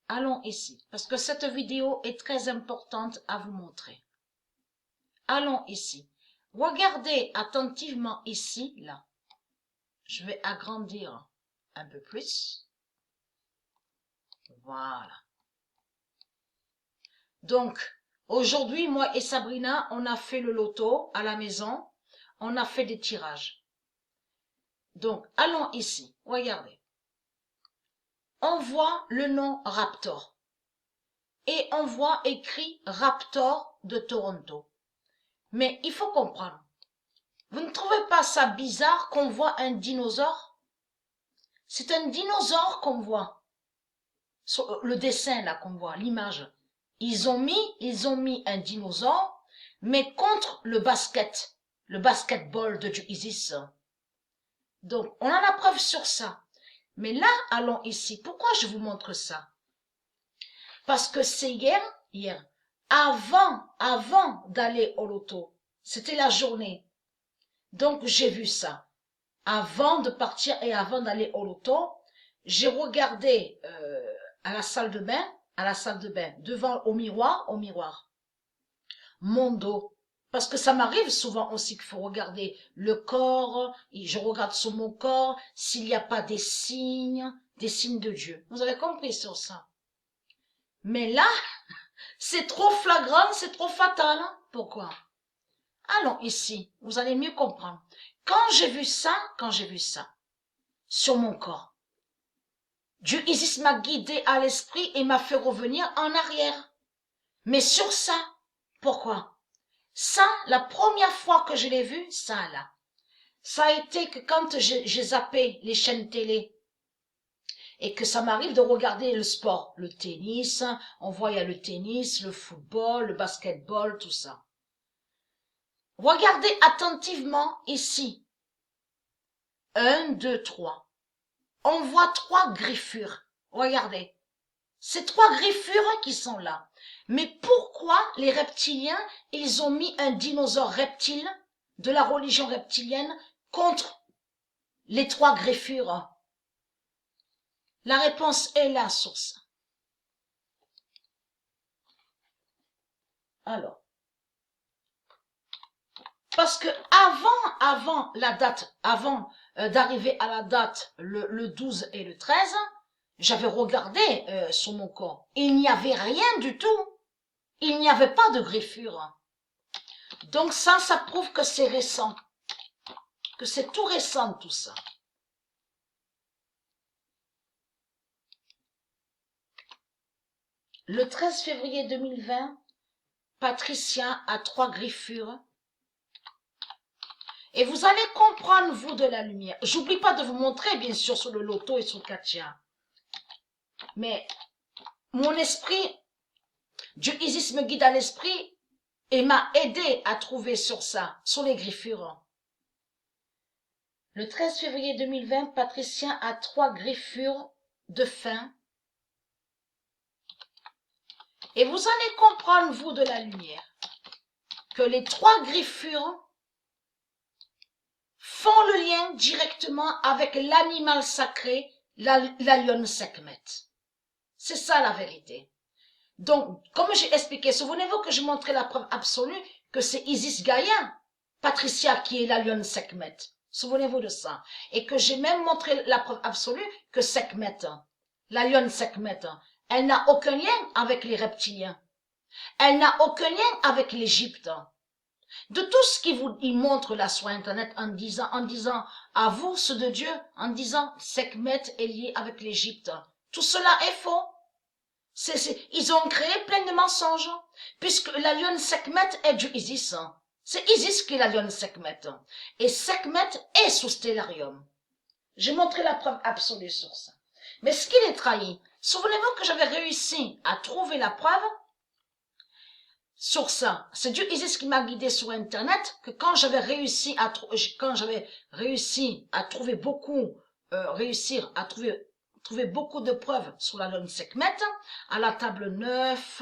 allons ici, parce que cette vidéo est très importante à vous montrer. Allons ici. Regardez attentivement ici, là. Je vais agrandir un peu plus. Voilà. Donc, aujourd'hui, moi et Sabrina, on a fait le loto à la maison. On a fait des tirages. Donc, allons ici. Regardez. On voit le nom Raptor. Et on voit écrit Raptor de Toronto. Mais il faut comprendre. Vous ne trouvez pas ça bizarre qu'on voit un dinosaure? C'est un dinosaure qu'on voit. Sur le dessin là qu'on voit, l'image. Ils ont mis un dinosaure, mais contre le basketball de Isis. Donc, on a la preuve sur ça. Mais là, allons ici. Pourquoi je vous montre ça? Parce que c'est hier, avant d'aller au loto. C'était la journée. Donc, j'ai vu ça. Avant de partir et avant d'aller au loto, j'ai regardé à la salle de bain, devant au miroir, mon dos. Parce que ça m'arrive souvent aussi qu'il faut regarder le corps, et je regarde sur mon corps s'il n'y a pas des signes de Dieu. Vous avez compris sur ça? Mais là, c'est trop flagrant, c'est trop fatal. Hein? Pourquoi? Allons ici, vous allez mieux comprendre. Quand j'ai vu ça, sur mon corps, Dieu Isis m'a guidé à l'esprit et m'a fait revenir en arrière. Mais sur ça, pourquoi? Ça, la première fois que je l'ai vu, ça là, ça a été que quand j'ai zappé les chaînes télé et que ça m'arrive de regarder le sport, le tennis, on voit il y a le tennis, le football, le basketball, tout ça. Regardez attentivement ici. 1, 2, 3. On voit 3 griffures. Regardez. Ces 3 griffures qui sont là. Mais pourquoi les reptiliens, ils ont mis un dinosaure reptile de la religion reptilienne contre les 3 griffures? La réponse est là sur ça. Alors, parce que avant la date, d'arriver à la date le 12 et le 13, j'avais regardé sur mon corps. Il n'y avait rien du tout. Il n'y avait pas de griffure. Donc ça prouve que c'est récent. Que c'est tout récent tout ça. Le 13 février 2020, Patricia a 3 griffures. Et vous allez comprendre, vous, de la lumière. J'oublie pas de vous montrer, bien sûr, sur le loto et sur le Katia. Mais mon esprit, Dieu Isis me guide à l'esprit et m'a aidé à trouver sur ça, sur les griffures. Le 13 février 2020, Patricia a 3 griffures de fin. Et vous allez comprendre, vous, de la lumière, que les 3 griffures font le lien directement avec l'animal sacré, la lionne Sekhmet. C'est ça la vérité. Donc, comme j'ai expliqué, souvenez-vous que je montrais la preuve absolue que c'est Isis Gaïa, Patricia qui est la lionne Sekhmet. Souvenez-vous de ça. Et que j'ai même montré la preuve absolue que Sekhmet, la lionne Sekhmet, elle n'a aucun lien avec les reptiliens. Elle n'a aucun lien avec l'Égypte. De tout ce qui vous il montre là sur Internet en disant à vous, ceux de Dieu, en disant Sekhmet est lié avec l'Égypte. Tout cela est faux. Ils ont créé plein de mensonges, puisque la lionne Sekhmet est du Isis. C'est Isis qui est la lionne Sekhmet. Et Sekhmet est sous Stellarium. J'ai montré la preuve absolue sur ça. Mais ce qui les trahit, souvenez-vous que j'avais réussi à trouver la preuve sur ça. C'est Dieu Isis qui m'a guidé sur Internet, que quand j'avais réussi à trouver beaucoup, trouver beaucoup de preuves sur la lionne Sekhmet, à la table 9,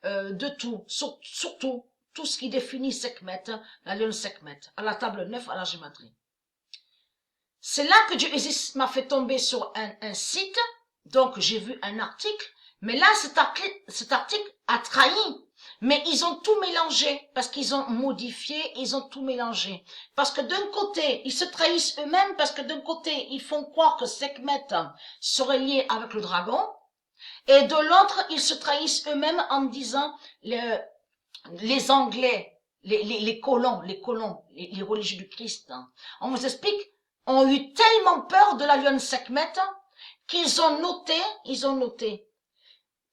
de tout, surtout, tout ce qui définit Sekhmet, la lionne Sekhmet, à la table 9, à la gématrie. C'est là que Dieu Isis m'a fait tomber sur un site Donc, j'ai vu un article, mais là, cet article a trahi. Mais ils ont tout mélangé, parce qu'ils ont modifié, ils ont tout mélangé. Parce que d'un côté, ils se trahissent eux-mêmes, parce que d'un côté, ils font croire que Sekhmet serait lié avec le dragon, et de l'autre, ils se trahissent eux-mêmes en disant les Anglais, les colons, les religieux du Christ, on vous explique, ont eu tellement peur de la lionne Sekhmet qu'ils ont noté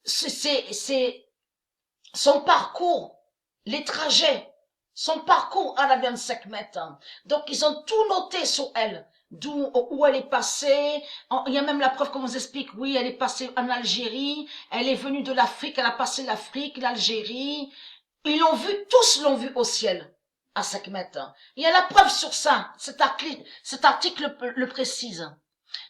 c'est son parcours, les trajets, son parcours à la lionne Sekhmet. Donc ils ont tout noté sur elle, où elle est passée. Il y a même la preuve qu'on vous explique, oui, elle est passée en Algérie, elle est venue de l'Afrique, elle a passé l'Afrique, l'Algérie. Ils l'ont vu, tous l'ont vu au ciel, à Sekhmet. Il y a la preuve sur ça, cet article le précise.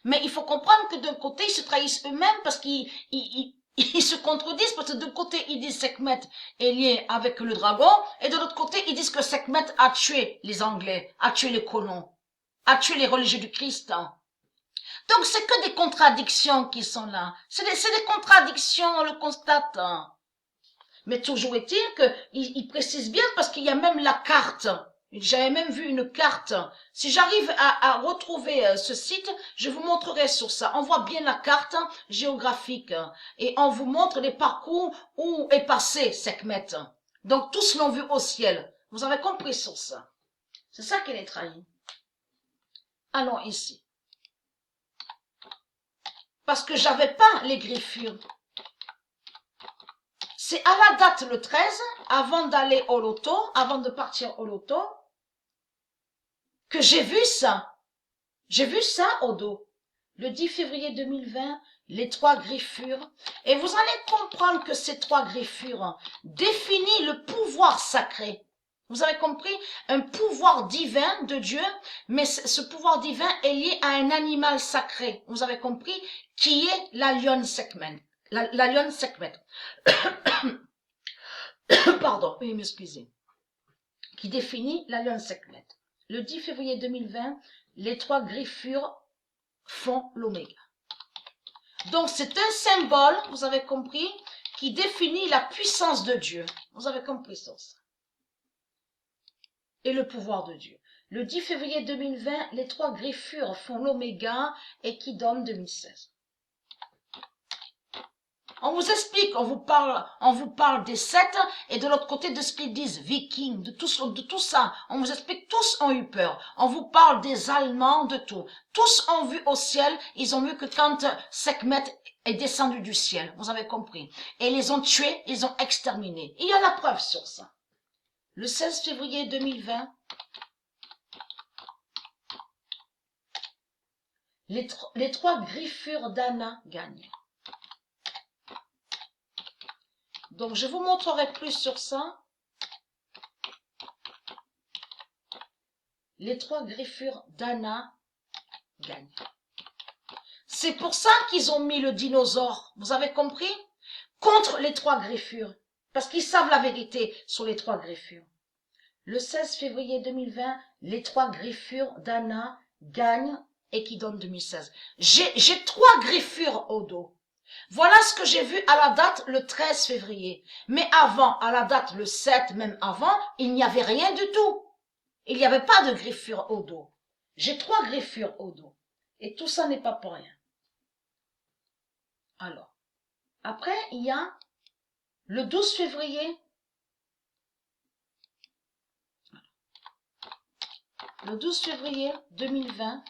Mais il faut comprendre que d'un côté, ils se trahissent eux-mêmes parce ils se contredisent, parce que d'un côté, ils disent Sekhmet est lié avec le dragon, et de l'autre côté, ils disent que Sekhmet a tué les Anglais, a tué les colons, a tué les religieux du Christ. Donc, c'est que des contradictions qui sont là. C'est des contradictions, on le constate. Mais toujours est-il qu'il précise bien parce qu'il y a même la carte. J'avais même vu une carte. Si j'arrive à retrouver ce site, je vous montrerai sur ça. On voit bien la carte géographique et on vous montre les parcours où est passé Sekhmet. Donc tous l'ont vu au ciel. Vous avez compris sur ça. C'est ça qui les trahit. Allons ici. Parce que j'avais pas les griffures. C'est à la date le 13, avant d'aller au loto, avant de partir au loto, que j'ai vu ça. J'ai vu ça au dos. Le 10 février 2020, les 3 griffures. Et vous allez comprendre que ces 3 griffures définissent le pouvoir sacré. Vous avez compris? Un pouvoir divin de Dieu, mais ce pouvoir divin est lié à un animal sacré. Vous avez compris? Qui est la lionne Sekhmet. La lionne Sekhmet. Pardon, oui, m'excusez. Qui définit la lionne Sekhmet. Le 10 février 2020, les 3 griffures font l'oméga. Donc c'est un symbole, vous avez compris, qui définit la puissance de Dieu. Vous avez compris ça. Et le pouvoir de Dieu. Le 10 février 2020, les 3 griffures font l'oméga et qui donne 2016. On vous explique, on vous parle des 7 et de l'autre côté de ce qu'ils disent, vikings, de tout ça. On vous explique, tous ont eu peur. On vous parle des Allemands, de tout. Tous ont vu au ciel, ils ont vu que quand Sekhmet est descendu du ciel, vous avez compris. Et ils les ont tués, ils ont exterminés. Il y a la preuve sur ça. Le 16 février 2020, les 3 griffures d'Anna gagnent. Donc, je vous montrerai plus sur ça. Les 3 griffures d'Anna gagnent. C'est pour ça qu'ils ont mis le dinosaure, vous avez compris? Contre les 3 griffures. Parce qu'ils savent la vérité sur les 3 griffures. Le 16 février 2020, les 3 griffures d'Anna gagnent et qui donnent 2016. J'ai 3 griffures au dos. Voilà ce que j'ai vu à la date le 13 février. Mais avant, à la date le 7, même avant, il n'y avait rien du tout. Il n'y avait pas de griffure au dos. J'ai 3 griffures au dos. Et tout ça n'est pas pour rien. Alors, après, il y a le 12 février. Le 12 février 2020.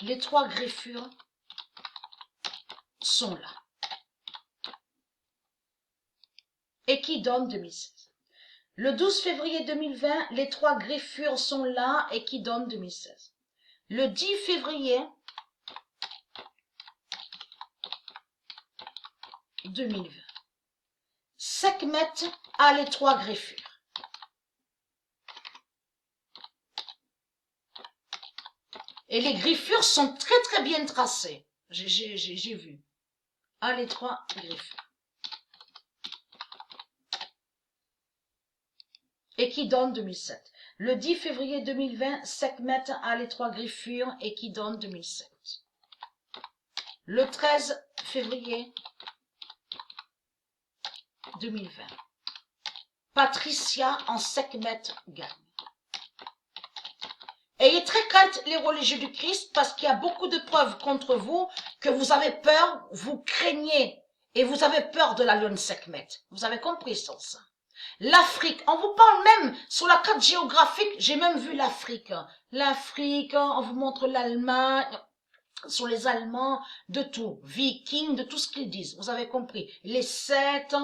Les 3 griffures sont là. Et qui donne 2016. Le 12 février 2020, les 3 griffures sont là et qui donne 2016. Le 10 février 2020, Sekhmet a les 3 griffures. Et les griffures sont très très bien tracées. J'ai vu. A les 3 griffures. Et qui donne 2007. Le 10 février 2020, Sekhmet a les 3 griffures et qui donne 2007. Le 13 février 2020, Patricia en Sekhmet gagne. Ayez très crainte les religieux du Christ parce qu'il y a beaucoup de preuves contre vous, que vous avez peur, vous craignez et vous avez peur de la lionne Sekhmet. Vous avez compris sur ça. L'Afrique, on vous parle même sur la carte géographique, j'ai même vu l'Afrique. L'Afrique, on vous montre l'Allemagne, sur les Allemands, de tout, Vikings, de tout ce qu'ils disent. Vous avez compris. Les Celtes.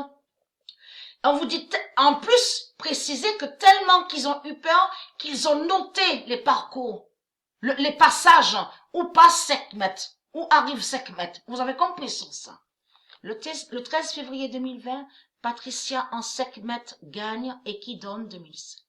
On vous dit, en plus, préciser que tellement qu'ils ont eu peur, qu'ils ont noté les parcours, les passages, où passe Sekhmet, où arrive Sekhmet. Vous avez compris sur ça. Le 13 février 2020, Patricia en Sekhmet gagne et qui donne 2007.